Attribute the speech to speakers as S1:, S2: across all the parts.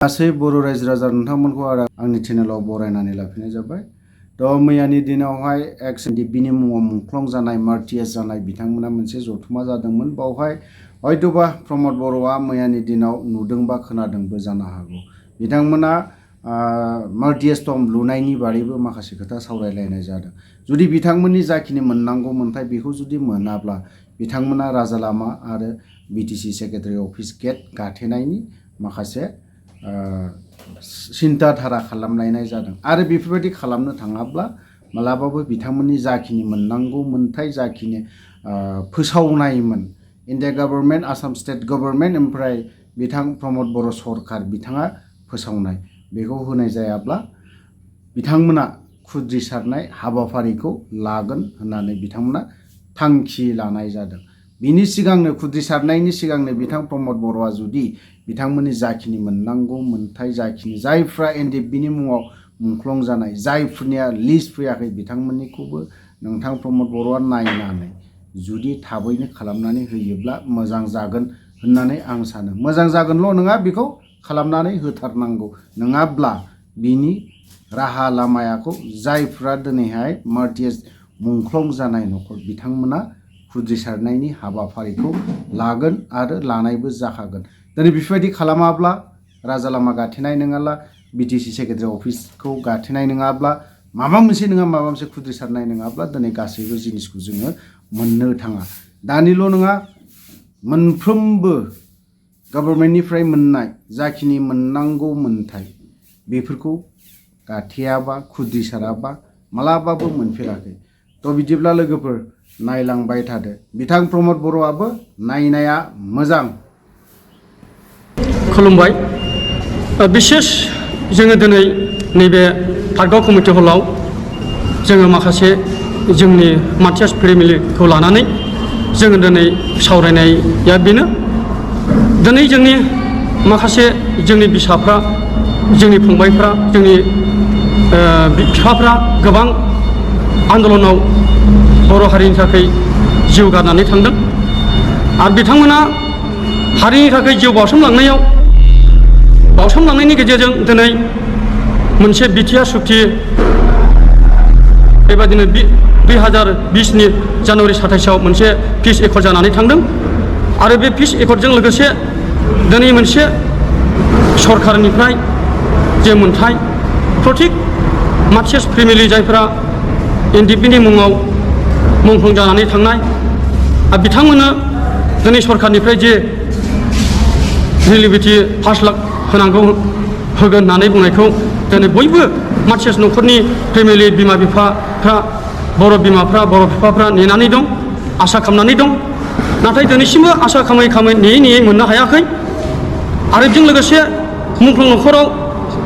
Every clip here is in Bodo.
S1: गासै बर' रायजो राजा नोंथांमोनखौ आंनि चेनेलाव बरायनानै लाफिनाय जाबाय। मैयानि दिनावहाय एक्स-एनडिपिनि मुङाव मुंख्लं जानाय मार्टियास जानाय बिथांमोना मोनसे जथुमा जादोंमोन। बावहाय हयतोबा प्रमद बर'आ मैयानि दिनाव नुदोंबा खोनादोंबो जानो हागौ। बिथांमोना मार्टियास टम्ब लुनायनि बारैबो माखासे खोथा सावरायलायनाय जादों। जुदि बिथांमोननि जाखिनि मोननांगौ मोन्थाय बेखौ जुदि मोनाब्ला बिथांमोना राजा लामा आरो बिटिसि सेक्रेटारि अफिस गेट गाथेनायनि माखासे सिन्था धारा खालामलायनाय जादों। आरो बेफोरबायदि खालामनो थाङाब्ला मालाबाबो बिथांमोननि जाखिनि मोननांगौ मोन्थाय जाखिनि फोसावनायमोन India government Assam state government ओमफ्राय बिथां प्रमद बर' सरकार बिथाङा फोसावनाय बेखौ होनाय जायाब्ला बिथांमोना खुद्रिसारनाय हाबाफारिखौ लागोन होननानै बिथांमोना थांखि लानाय जादों। बिनि सिगांनो खुद्रिसारनायनि सिगांनो बिथां प्रमद बर'आ जुदि बिथांमोननि जाखिनि मोननांगौ मोन्थाय जाखिनि जायफ्रा एनडिएफबिनि मुङाव मुंख्लं जानाय जायफोरनिया लिस्ट फैयाखै बिथांमोननिखौबो नोंथां प्रमद बर'आ नायनानै जुदि थाबैनो खालामनानै होयोब्ला मोजां जागोन होननानै आं सानो। मोजां जागोनल' नङा, बेखौ खालामनानै होथारनांगौ। नङाब्ला बिनि राहा लामायाखौ जायफ्रा दिनैहाय मार्टियास मुंख्लं जानाय न'खर बिथांमोना खुद्रिसारनायनि हाबाफारिखौ लागोन आरो लानायबो जाखागोन। दिनै बेफोरबायदि खालामाब्ला राजा लामा गाथेनाय नङाब्ला बिटिसि सेक्रेटारि अफिसखौ गाथेनाय नङाब्ला माबा मोनसे नङा माबा मोनसे खुद्रिसारनाय नङाब्ला दिनै गासैबो जिनिसखौ जोङो मोननो थाङा। दानिल' नङा, मोनफ्रोमबो गभर्नमेन्टनिफ्राय मोननाय जाखिनि मोननांगौ मोन्थाय बेफोरखौ गाथेयाबा खुद्रिसाराबा मालाबाबो मोनफेराखै। बिदिब्ला लोगोफोर नायलांबाय थादो। बिथां प्रमद बर'आबो नायनाया मोजां।
S2: खुलुमबाय। बिसेस जोङो दिनै नैबे पार्कगाव कमिटि हलाव जोङो माखासे जोंनि मार्टियास फेमिलिखौ लानानै जोङो दिनै सावरायनाया बेनो। दिनै जोंनि माखासे जोंनि बिसाफ्रा जोंनि फंबायफ्रा जोंनि बिफाफ्रा गोबां आन्दलनाव बर' हारिनि थाखाय जिउ गारनानै थांदों आरो बिथांमोना हारिनि थाखाय जिउ बावसोमलांनायनि गेजेरजों दिनै मोनसे बिटिआर सुक्ति बेबादिनो 2020नि जानुवारि 27आव मोनसे पिस एकर्ड जानानै थांदों आरो बे पिस एकर्डजों लोगोसे दिनै मोनसे सरकारनिफ्राय जे मोन्थाय प्रटिक मार्टियास फेमिलि जायफोरा एनडिएफबिनि मुङाव मुंख्लं जानानै थांनाय आरो बिथांमोननो दिनै सरकारनिफ्राय जे रिलिबिलिटि 5 लाख होनांगौ होगोन होननानै बुंनायखौ दिनै बयबो मार्टियास न'खरनि फेमिलि बिमा बिफाफ्रा बर' बिमाफ्रा बर' बिफाफ्रा नेनानै दं, आसा खालामनानै दं। नाथाय दिनैसिमबो आसा खालामै नेयै मोननो हायाखै। आरो बेजों लोगोसे मुंख्लं न'खराव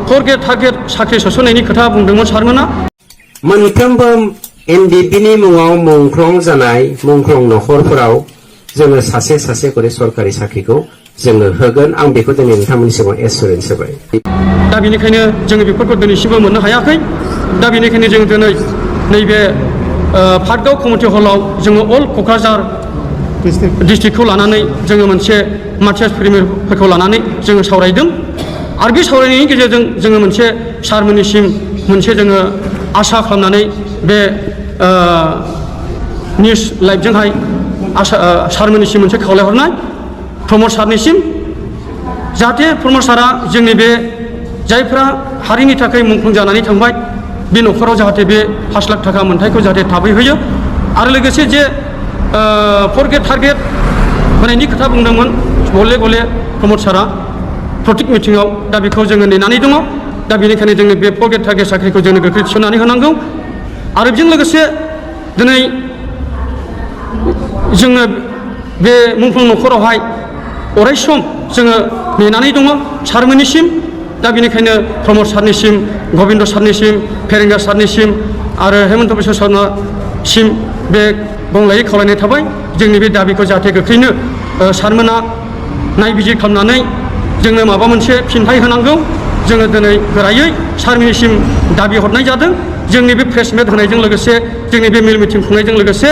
S2: फर टारगेट साख्रि सोसननायनि खोथा बुंदोंमोन सारमोना।
S3: मोनफ्रोमबो एनडिएफबिनि मुङाव मुंख्लं जानाय मुंख्लं न'खरफोराव जोङो सासे सासे करि सरकारि साख्रिखौ जोङो होगोन। आं बेखौ दिनै नोंथांमोननि सिगाङाव एसुरेन्स होबाय।
S2: दा बेनिखायनो जोङो बेफोरखौ दिनैसिमबो मोननो हायाखै। दा बेनिखायनो जों दिनै नैबे पार्कगाव कमिटि हलाव जोङो अल क'क्राझार डिस्ट्रिक्टखौ लानानै जोङो मोनसे मार्टियास फेमिलिफोरखौ लानानै जोङो सावरायदों आरो बे सावरायनायनि गेजेरजों जोङो मोनसे सारमोननिसिम मोनसे जोङो आसा खालामनानै बे निउस लाइभजोंहाय सारमोननिसिम मोनसे खावलायहरनाय प्रमद सारनिसिम जाहाथे प्रमद सारा जोंनि बे जायफ्रा हारिनि थाखाय मुंख्लं जानानै थांबाय बे न'खराव जाहाथे बे 5 लाख थाखा मोन्थायखौ जाहाथे थाबै होयो आरो लोगोसे जे फर टारगेट होनायनि खोथा बुंदोंमोन गले गले प्रमद सारा प्रटिक मिटिङाव। दा बेखौ जोङो नेनानै दङ। दा बेनिखायनो जोङो बे फर टारगेट साख्रिखौ जोङो गोख्रै थिसननानै होनांगौ आरो बेजों लोगोसे दिनै जोङो बे मुंख्लं न'खरावहाय अरायसम जोङो नेनानै दङ सारमोननिसिम। दा बेनिखायनो प्रमद सारनिसिम, गबिन्द सारनिसिम, फेरेंगा सारनिसिम आरो हेमन्त बिश्व शर्मासिम बे गंलायै खावलायनाय थाबाय जोंनि बे दाबिखौ जाहाथे गोख्रैनो सारमोना नायबिजिर खालामनानै जोंनो माबा मोनसे फिनथाय होनांगौ। जोङो दिनै गोरायै सारमोननिसिम दाबि हरनाय जादों। जोंनि बे प्रेस मिट होनायजों लोगोसे जोंनि बे मेल मिटिं खुंनायजों लोगोसे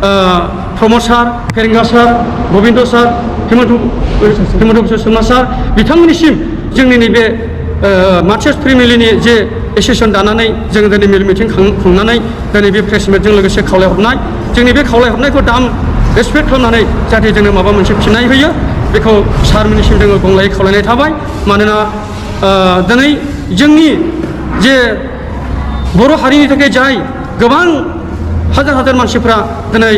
S2: प्रमद सार, फेरेंगा सार, गबिन्द सार, हेमन्त बिश्व शर्मा सार बिथांमोननिसिम जोंनि नैबे मार्टियार्स फेमिलिनि जे एसोसिएसन दानानै जों दिनै मेल मिटिं खुंनानै दिनै बे प्रेस मिटजों लोगोसे खावलायहरनाय जोंनि बे खावलायहरनायखौ दाम रेसपेक्ट खालामनानै जाहाथे जोंनो माबा मोनसे फिननाय होयो बेखौ सारमोननिसिम जोङो गंलायै खावलायनाय थाबाय मानोना दिनै जोंनि जे बर' हारिनि थाखाय जाय गोबां हाजार हाजार मानसिफ्रा दिनै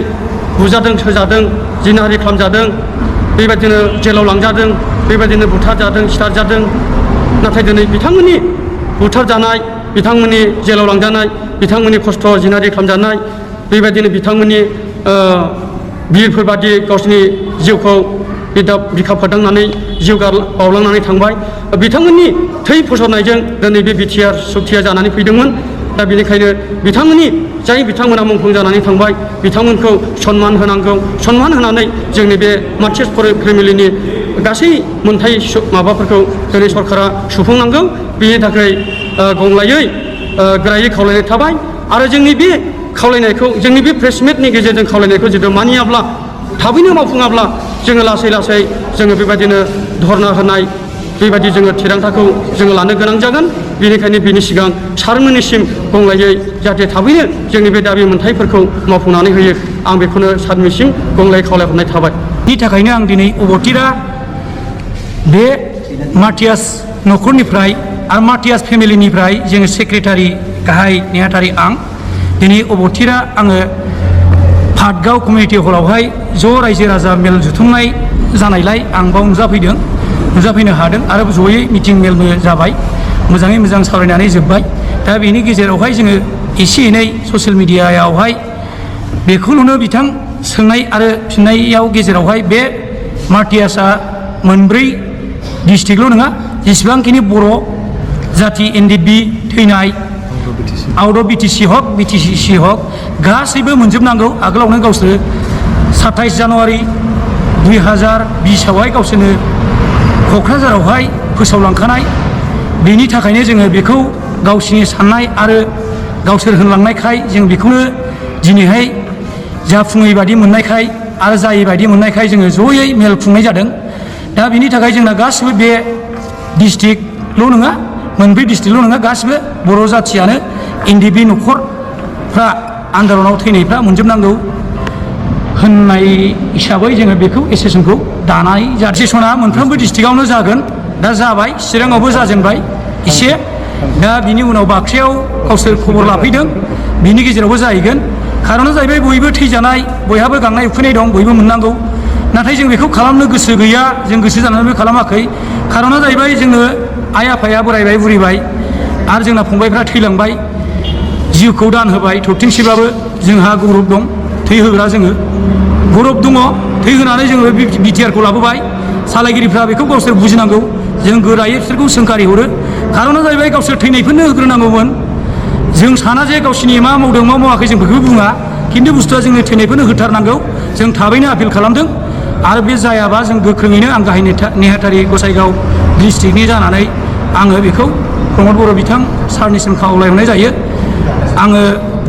S2: बुजादों सोजादों जिनाहारि खालामजादों बेबायदिनो जेलाव लांजादों बेबायदिनो बुथारजादों सिथारजादों नाथाय दिनै बिथांमोननि बुथारजानाय बिथांमोननि जेलाव लांजानाय बिथांमोननि खस्थ' जिनाहारि खालामजानाय बेबायदिनो बिथांमोननि बिरफोरबादि गावसोरनि जिउखौ बिखा फोदांनानै जिउ बावलांनानै थांबाय बिथांमोननि थै फसरनायजों दिनै बे बिटिआर सुक्तिया जानानै फैदोंमोन दा बेनिखायनो बिथांमोना मुंख्लं जानानै थांबाय बिथांमोनखौ सन्मान होनांगौ सन्मान होनानै जोंनि बे मार्टियार्स फेमिलिनि गासै मोनथाय माबाफोरखौ दिनै सरकारा सुफुंनांगौ बेनि थाखाय गंलायै गोरायै खावलायनाय थाबाय आरो जोंनि बे खावलायनायखौ जोंनि बे प्रेस मिटनि गेजेरजों खावलायनायखौ जुदि मानियाब्ला थाबैनो मावफुङाब्ला जोङो लासै लासै जोङो बेबायदिनो धरना होनाय बेबायदि जोङो थिरांथाखौ जोङो लानो गोनां जागोन बेनिखायनो बिनि सिगां सारमोननिसिम गंलायै जाहाथे थाबैनो जोंनि बे दाबि मोनथायफोरखौ मावफुंनानै होयो आं बेखौनो सारमोननिसिम गंलायै खावलायहरनाय थाबाय
S4: बिनि थाखायनो आं दिनै अबथिरा बे मार्टियार्स न'खरनिफ्राय आरो मार्टियार्स फेमिलिनिफ्राय जोङो सेक्रेटारि गाहाय नेहाथारि आं दिनै अबथिरा आङो पाटगाव कमिउनिटि हलावहाय ज' रायजो राजा मेल जुथुमनाय जानायलाय आं बाव नुजाफैनो हादों आरो जयै मिटिं मेलबो जाबाय मोजाङै मोजां सावरायनानै जोब्बाय दा बेनि गेजेरावहाय जोङो एसे एनै ससियेल मिडियायावहाय बेखौल'नो बिथां सोंनाय आरो फिननायाव गेजेरावहाय बे मार्टियार्सआ मोनब्रै डिस्ट्रिक्टल' नङा जेसेबांखिनि बर' जाथि एनडिएफबि थैनाय आउट अफ बिटिसि हक बिटिसि हक गासैबो मोनजोबनांगौ आगोलावनो गावसोरो 27 जानुवारि 2020आवहाय गावसोरनो क'क्राझारावहाय फोसावलांखानाय बेनि थाखायनो जोङो बेखौ गावसिनि साननाय आरो गावसोर होनलांनायखाय जों बेखौनो दिनैहाय जाफुङै बादि मोननायखाय आरो जायै बादि मोननायखाय जोङो जयै मेल खुंनाय जादों दा बिनि थाखाय जोंना गासिबो बे डिस्ट्रिक्टल' नङा मोनब्रै डिस्ट्रिक्टल' नङा गासिबो बर' जाथियानो एनडिएफबि न'खरफ्रा आन्दलनाव थैनायफ्रा मोनजोबनांगौ होननाय हिसाबै जोङो बेखौ एसोसिएसनखौ दानाय जादों सेसना मोनफ्रोमबो डिस्ट्रिक्टआवनो जागोन दा जाबाय चिराङावबो जाजेनबाय एसे दा बिनि उनाव बाक्सायाव गावसोर खबर लाफैदों बिनि गेजेरावबो जाहैगोन खारना जाहैबाय बयबो थैजानाय बयहाबो गांनाय उखैनाय दं बयबो मोननांगौ नाथाय जों बेखौ खालामनो गोसो गैया जों गोसो जानानैबो खालामाखै खारना जाहैबाय जोंनो आइ आफाया बोरायबाय बुरिबाय आरो जोंना फंबायफ्रा थैलांबाय जिउखौ दान होबाय थरथिंसेबाबो जोंहा गौरब दं थै होग्रा जोङो गौरब दङ थै होनानै जोङो बिटिआरखौ लाबोबाय सालायगिरिफ्रा बेखौ गावसोर बुजिनांगौ जों गोरायै बिसोरखौ सोंखारि हरो खारना जाहैबाय गावसोर थैनायफोरनो होग्रोनांगौमोन जों साना जे गावसिनि मा मावदों मा मावाखै जों बेखौ बुङा खिन्थु बुस्थुआ जोंनो थैनायफोरनो होथारनांगौ जों थाबैनो आपिल खालामदों आरो बे जायाबा जों गोख्रोङैनो आं गाहाय नेहाथारि गसाइगाव डिस्ट्रिक्टनि जानानै आङो बेखौ प्रमद बर' बिथां सारनिसिम खावलायहरनाय जायो आङो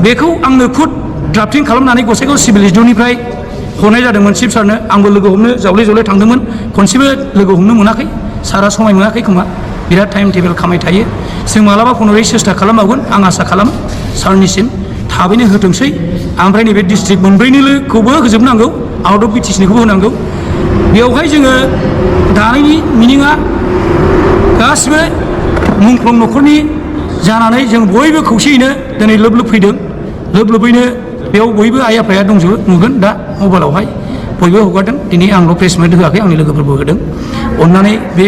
S4: बेखौ आंनो खुद ड्राफ्टिं खालामनानै गसाइगाव सिभिल एसडिअनिफ्राय हरनाय जादोंमोन चिफ सारनो आंबो लोगो हमनो जावले थांदोंमोन खनसेबो लोगो हमनो मोनाखै सारा समाय मोनाखै खोमा बिराद टाइम टेबोल खामाय थायो जों मालाबा पुनराय सेस्था खालामबावगोन आं आसा खालामो सारनिसिम थाबैनो होथोंसै ओमफ्राय नैबे डिस्ट्रिक्ट मोनब्रैनिखौबो होजोबनांगौ आउट अफ बिटिसिनिखौबो होनांगौ बेवहाय जोङो दानायनि मिनिङा गासिबो मुंख्लं न'खरनि जानानै जों बयबो खौसेयैनो दिनै लोब फैदों लोबैनो बेयाव बयबो आइ आफाया दंजोबो नुगोन दा मबाइलावहाय बयबो हगारदों दिनै आंल' प्रेस मिट होआखै आंनि लोगोफोरबो होदों अननानै बे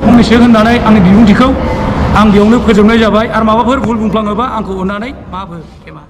S4: फंनैसो होननानै आंनि बिबुंथिखौ आं बेयावनो फोजोबनाय जाबाय आरो माबाफोर भुल बुंफ्लाङोबा आंखौ अननानै माफ हो